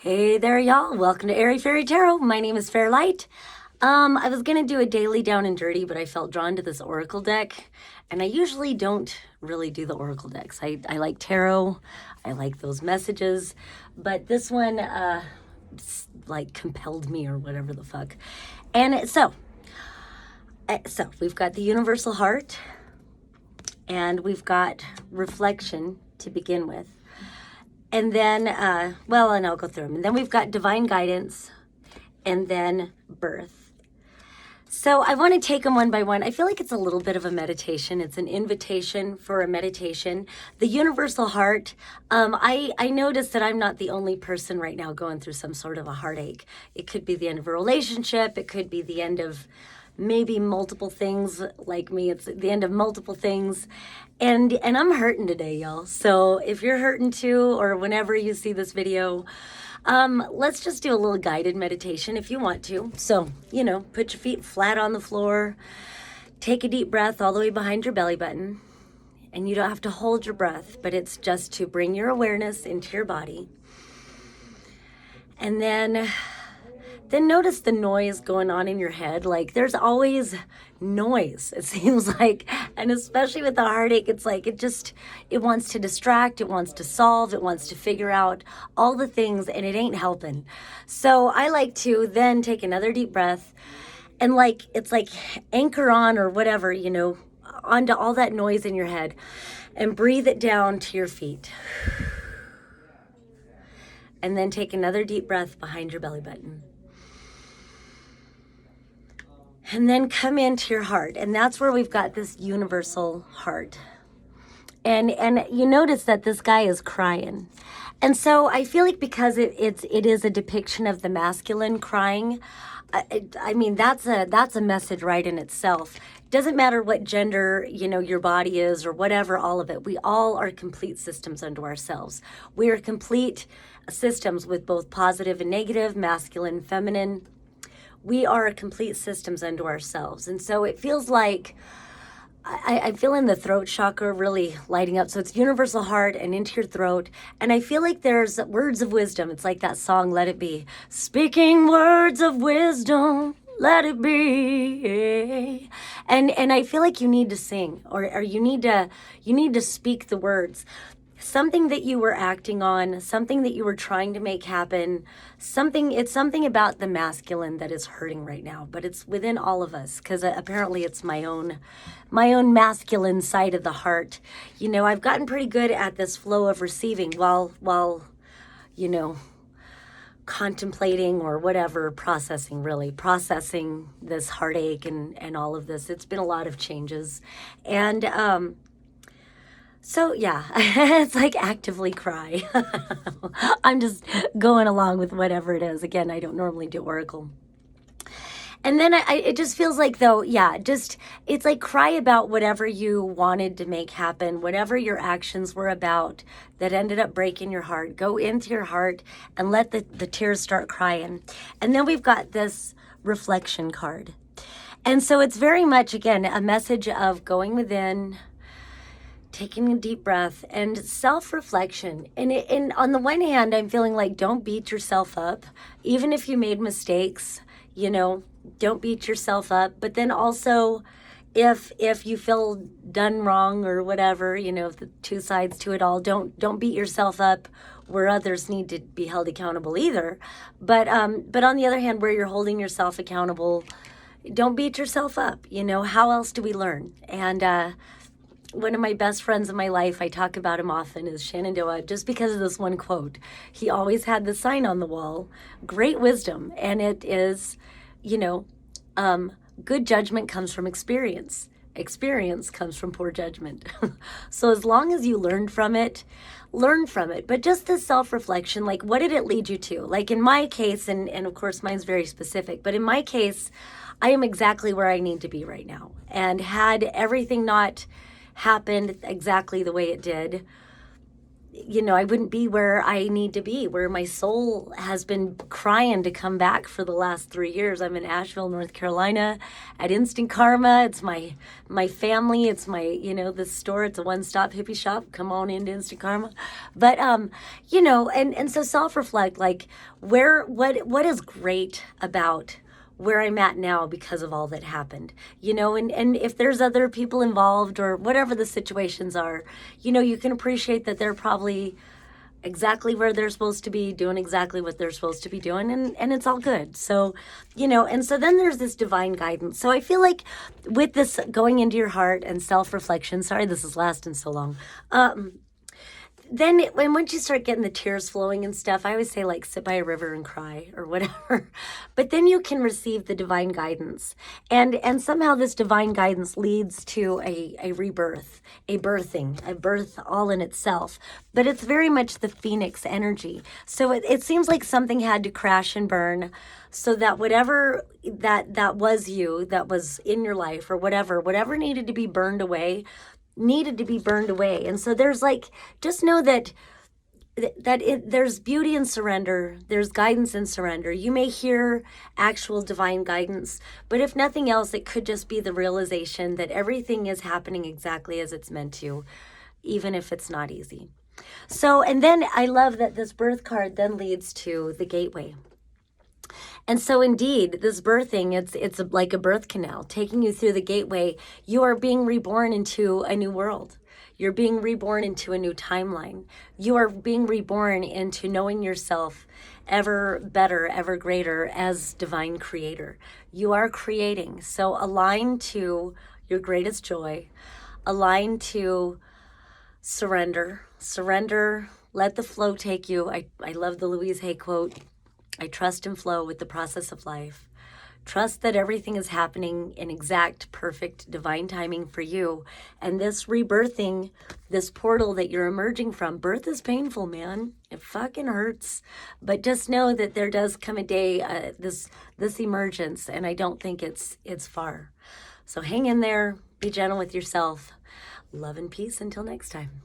Hey there, y'all. Welcome to Airy Fairy Tarot. My name is Fairlight. I was going to do a daily down and dirty, but I felt drawn to this oracle deck. And I usually don't really do the oracle decks. I like tarot. I like those messages. But this one, compelled me or whatever the fuck. And so we've got the universal heart. And we've got reflection to begin with. And then, and I'll go through them. And then we've got divine guidance and then birth. So I want to take them one by one. I feel like it's a little bit of a meditation. It's an invitation for a meditation. The universal heart, I noticed that I'm not the only person right now going through some sort of a heartache. It could be the end of a relationship. It could be the end of maybe multiple things. Like me, it's the end of multiple things. And I'm hurting today, y'all. So if you're hurting too, or whenever you see this video, let's just do a little guided meditation if you want to. So, put your feet flat on the floor, take a deep breath all the way behind your belly button. And you don't have to hold your breath, but it's just to bring your awareness into your body. And then notice the noise going on in your head. Like, there's always noise, it seems like. And especially with the heartache, it's like it wants to distract, it wants to solve, it wants to figure out all the things, and it ain't helping. So I like to then take another deep breath and it's like anchor on or whatever, onto all that noise in your head and breathe it down to your feet. And then take another deep breath behind your belly button. And then come into your heart. And that's where we've got this universal heart. And you notice that this guy is crying. And so I feel like because it is a depiction of the masculine crying, I mean, that's a message right in itself. It doesn't matter what gender, your body is or whatever, all of it. We all are complete systems unto ourselves. We are complete systems with both positive and negative, masculine, feminine. We are complete systems unto ourselves. And so it feels like I feel in the throat chakra really lighting up. So it's universal heart and into your throat. And I feel like there's words of wisdom. It's like that song, Let It Be. Speaking words of wisdom, let it be. And I feel like you need to sing or you need to speak the words. Something that you were acting on, something that you were trying to make happen, it's something about the masculine that is hurting right now, but it's within all of us because apparently it's my own masculine side of the heart. I've gotten pretty good at this flow of receiving while contemplating or whatever, processing this heartache and all of this. It's been a lot of changes. And, so yeah, it's like actively cry. I'm just going along with whatever it is. Again, I don't normally do oracle. And then it just feels like though, it's like cry about whatever you wanted to make happen, whatever your actions were about that ended up breaking your heart. Go into your heart and let the tears start crying. And then we've got this reflection card. And so it's very much, again, a message of going within, taking a deep breath and self-reflection. And on the one hand, I'm feeling like don't beat yourself up. Even if you made mistakes, don't beat yourself up. But then also, if you feel done wrong or whatever, the two sides to it all, don't beat yourself up where others need to be held accountable either. But on the other hand, where you're holding yourself accountable, don't beat yourself up. How else do we learn? And one of my best friends in my life, I talk about him often, is Shenandoah, just because of this one quote. He always had the sign on the wall, great wisdom. And it is, good judgment comes from experience. Experience comes from poor judgment. So as long as you learn from it. But just this self-reflection, like what did it lead you to? Like in my case, and of course mine's very specific, but in my case, I am exactly where I need to be right now. And had everything not happened exactly the way it did, I wouldn't be where I need to be, where my soul has been crying to come back for the last 3 years. I'm in Asheville, North Carolina at Instant Karma. It's my family. It's my, this store. It's a one-stop hippie shop. Come on into Instant Karma. But, and so self-reflect, like what is great about where I'm at now because of all that happened, and if there's other people involved or whatever the situations are, you can appreciate that they're probably exactly where they're supposed to be, doing exactly what they're supposed to be doing, and it's all good. So, and so then there's this divine guidance. So I feel like with this going into your heart and self-reflection, sorry this is lasting so long, then when once you start getting the tears flowing and stuff, I always say like sit by a river and cry or whatever. But then you can receive the divine guidance, and somehow this divine guidance leads to a rebirth, a birth all in itself. But it's very much the phoenix energy. So it seems like something had to crash and burn, so that whatever that was you, that was in your life, or whatever needed to be burned away, and so there's like, just know that there's beauty in surrender, there's guidance in surrender. You may hear actual divine guidance, but if nothing else, it could just be the realization that everything is happening exactly as it's meant to, even if it's not easy. So, and then I love that this birth card then leads to the gateway. And so indeed, this birthing, it's like a birth canal taking you through the gateway. You are being reborn into a new world. You're being reborn into a new timeline. You are being reborn into knowing yourself ever better, ever greater as divine creator. You are creating. So align to your greatest joy. Align to surrender. Surrender. Let the flow take you. I love the Louise Hay quote. I trust and flow with the process of life. Trust that everything is happening in exact, perfect, divine timing for you. And this rebirthing, this portal that you're emerging from, birth is painful, man. It fucking hurts. But just know that there does come a day, this emergence, and I don't think it's far. So hang in there. Be gentle with yourself. Love and peace until next time.